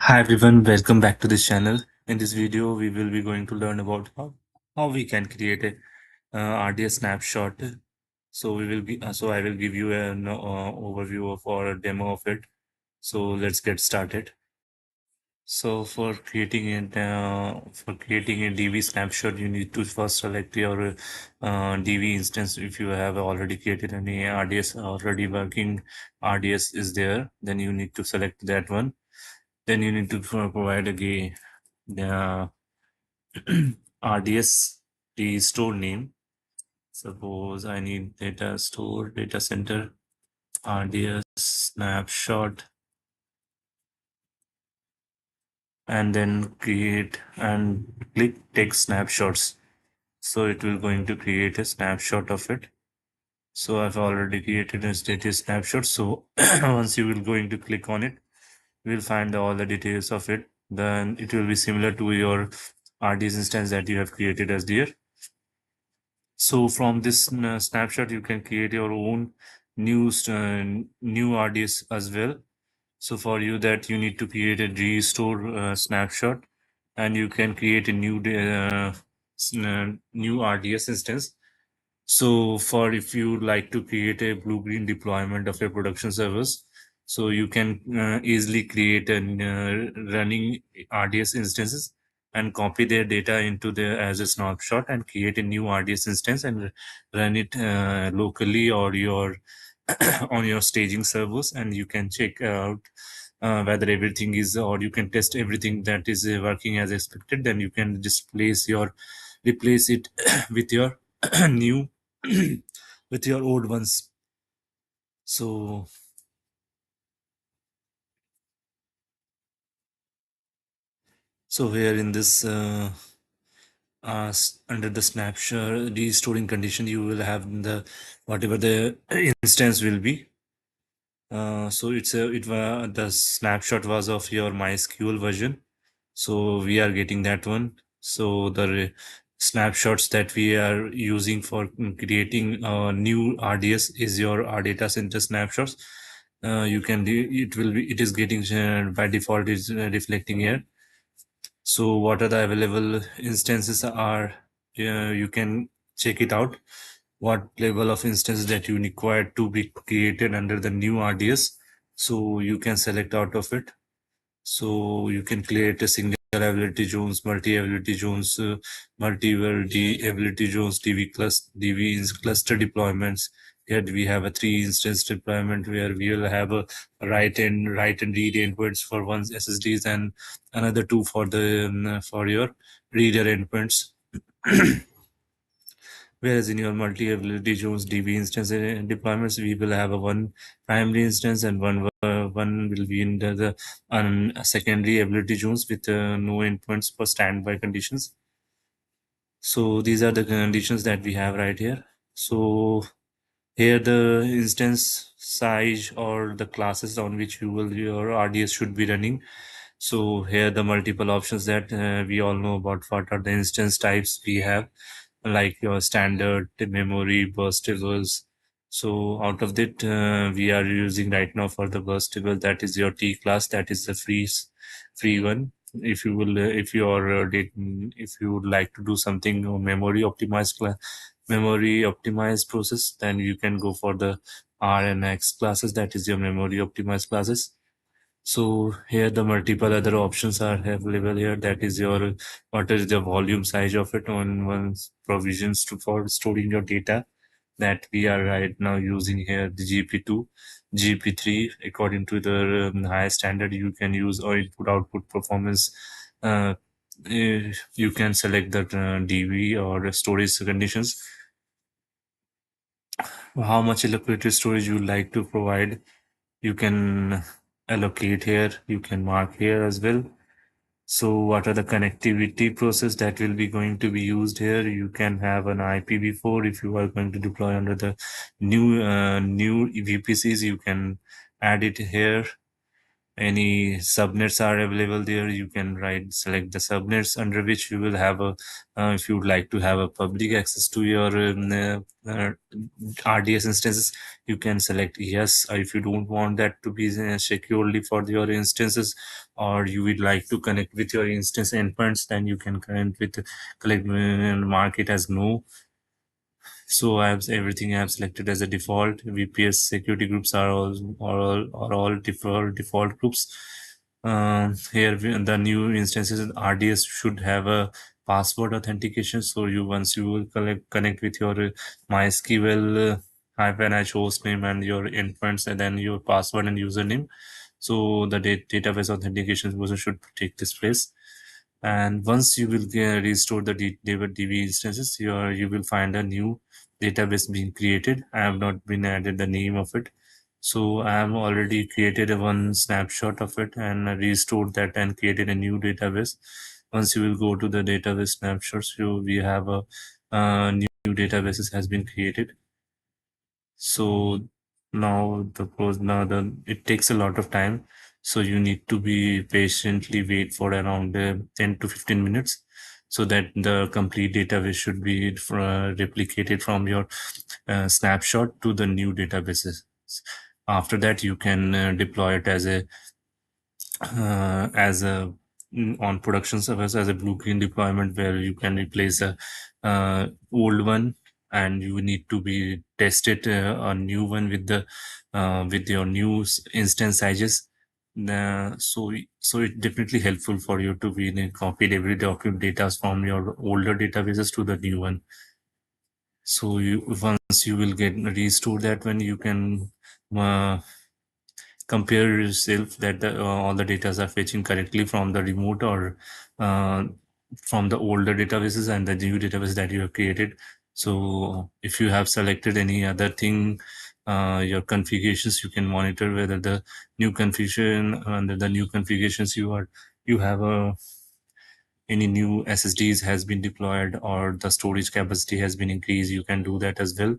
Hi everyone, welcome back to this channel. In this video, we will be going to learn about how we can create a RDS snapshot. So I will give you an overview of or a demo of it. So let's get started. So for creating a DV snapshot, you need to first select your DV instance. If you have already created any RDS already working RDS is there, then you need to select that one. Then you need to provide the RDS the store name. Suppose I need data store, data center, RDS snapshot, and then create and click take snapshots. So it will going to create a snapshot of it. So I've already created a status snapshot. So once you will going to click on it, you will find all the details of it. Then it will be similar to your RDS instance that you have created as there. So from this snapshot, you can create your own new RDS as well. So for you that you need to create a restore snapshot, and you can create a new RDS instance. So for if you like to create a blue-green deployment of a production service, so you can easily create a running RDS instances and copy their data into the as a snapshot and create a new RDS instance and run it locally or your on your staging servers, and you can check out whether everything is, or you can test everything that is working as expected. Then you can just replace it with your new with your old ones. So so here in this under the snapshot restoring condition, you will have the whatever the instance will be. So the snapshot was of your MySQL version. So we are getting that one. So the snapshots that we are using for creating new RDS is your R data center snapshots. You can it is getting by default is reflecting here. So what are the available instances are, you can check it out what level of instances that you require to be created under the new RDS. So you can select out of it. So you can create a single availability zones, multi-availability zones, multi-availability zones, DV cluster deployments. Here we have a 3 instance deployment where we will have a write and read endpoints for one SSDs and another two for the for your reader endpoints. Whereas in your multi-availability zones DB instance deployments, we will have a one primary instance and one will be in the secondary ability zones with no endpoints for standby conditions. So these are the conditions that we have right here. So here the instance size or the classes on which your RDS should be running. So here the multiple options that we all know about what are the instance types we have, like your standard memory burstables. So out of that, we are using right now for the burstable, that is your T class, that is the free one. If you will, if you are if you would like to do something memory optimized process, then you can go for the R and X classes, that is your memory optimized classes. So here the multiple other options are available here. That is your what is the volume size of it on one's provisions to for storing your data, that we are right now using here the GP2, GP3 according to the high standard. You can use or input output performance. Uh, you can select the DV or storage conditions, how much allocated storage you like to provide. You can allocate here, you can mark here as well. So what are the connectivity process that will be going to be used here? You can have an IPv4 if you are going to deploy under the new VPCs. You can add it here. any subnets are available there, you can select the subnets under which you will have a if you would like to have a public access to your RDS instances, you can select yes. If you don't want that to be securely for your instances, or you would like to connect with your instance endpoints, then you can connect with collect mark it as no. So I have everything I have selected as a default. VPS security groups are all default groups. Here the new instances RDS should have a password authentication. So once you will connect with your MySQL hyphen h host name and your endpoints, and then your password and username. So the database authentication also should take this place. And once you will restore the DB instances, you will find a new database being created. I have not been added the name of it, so I have already created a one snapshot of it and restored that and created a new database. Once you will go to the database snapshots, we have a new databases has been created. So now it takes a lot of time, so you need to be patiently wait for around 10 to 15 minutes, so that the complete database should be replicated from your snapshot to the new databases. After that, you can deploy it as a on production servers as a blueprint deployment, where you can replace a old one, and you need to be tested a new one with your new instance sizes. So it's definitely helpful for you to be copied every document data from your older databases to the new one. So once you will get restore that one, you can uh, compare yourself that all the data are fetching correctly from the remote or uh, from the older databases and the new database that you have created. So if you have selected any other thing, your configurations, you can monitor whether the new configuration under the new configurations you have any new SSDs has been deployed or the storage capacity has been increased. You can do that as well.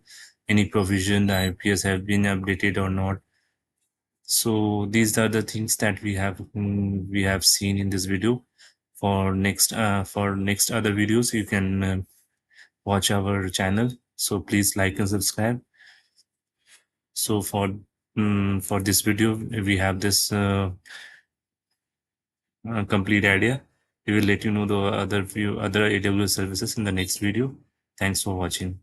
Any provision the IPS have been updated or not. So these are the things that we have seen in this video. For next other videos, you can watch our channel. So please like and subscribe. So for this video, we have this complete idea. We will let you know the other AWS services in the next video. Thanks for watching.